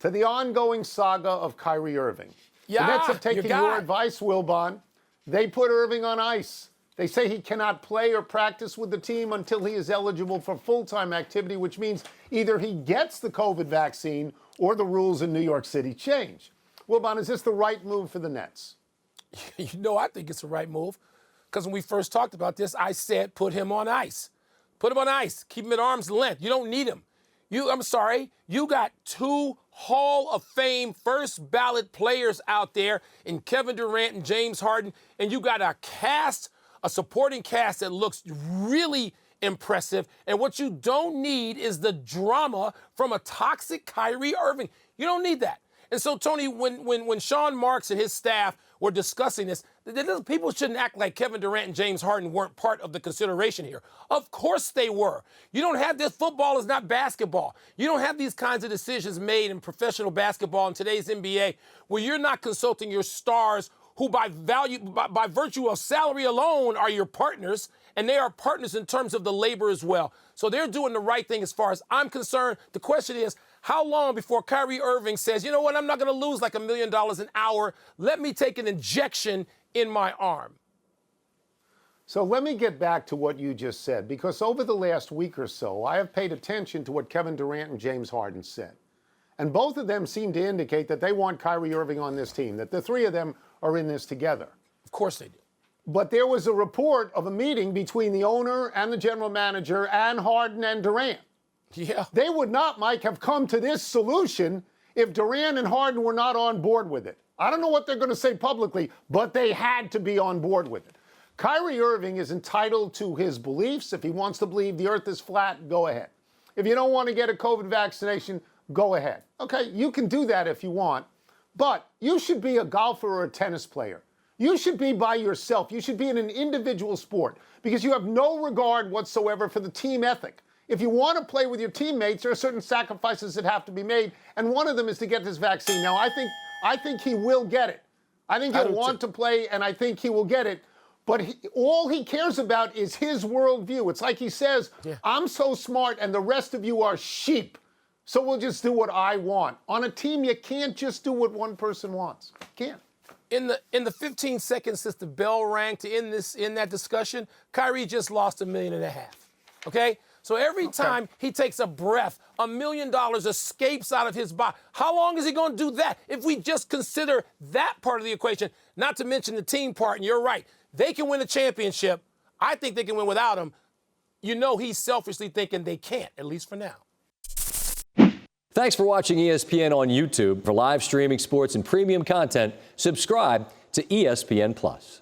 To the ongoing saga of Kyrie Irving. Yeah, the Nets have taken your your advice, Wilbon. They put Irving on ice. They say he cannot play or practice with the team until he is eligible for full-time activity, which means either he gets the COVID vaccine or the rules in New York City change. Wilbon, is this the right move for the Nets? I think it's the right move. Because when we first talked about this, I said put him on ice. Put him on ice. Keep him at arm's length. You don't need him. You got two Hall of Fame first ballot players out there in Kevin Durant and James Harden, and you got a supporting cast that looks really impressive. And what you don't need is the drama from a toxic Kyrie Irving. You don't need that. And so, Tony, when Sean Marks and his staff were discussing this, people shouldn't act like Kevin Durant and James Harden weren't part of the consideration here. Of course they were. You don't have this. Football is not basketball. You don't have these kinds of decisions made in professional basketball in today's NBA where you're not consulting your stars who by virtue of salary alone are your partners, and they are partners in terms of the labor as well. So they're doing the right thing as far as I'm concerned. The question is, how long before Kyrie Irving says, you know what, I'm not going to lose like $1 million an hour. Let me take an injection in my arm. So let me get back to what you just said, because over the last week or so, I have paid attention to what Kevin Durant and James Harden said. And both of them seem to indicate that they want Kyrie Irving on this team, that the three of them are in this together. Of course they do. But there was a report of a meeting between the owner and the general manager and Harden and Durant. Yeah. They would not, Mike, have come to this solution if Durant and Harden were not on board with it. I don't know what they're going to say publicly, but they had to be on board with it. Kyrie Irving is entitled to his beliefs. If he wants to believe the earth is flat, go ahead. If you don't want to get a COVID vaccination, go ahead. Okay, you can do that if you want, but you should be a golfer or a tennis player. You should be by yourself. You should be in an individual sport because you have no regard whatsoever for the team ethic. If you want to play with your teammates, there are certain sacrifices that have to be made, and one of them is to get this vaccine. Now, I think he will get it. I think he'll want to play, and I think he will get it. But all he cares about is his worldview. It's like he says, I'm so smart, and the rest of you are sheep, so we'll just do what I want. On a team, you can't just do what one person wants. You can't. In the 15 seconds since the bell rang to end that discussion, Kyrie just lost $1.5 million. Okay? So every time he takes a breath, $1 million escapes out of his body. How long is he going to do that? If we just consider that part of the equation, not to mention the team part, and you're right, they can win a championship. I think they can win without him. You know he's selfishly thinking they can't, at least for now. Thanks for watching ESPN on YouTube. For live streaming sports and premium content, subscribe to ESPN+.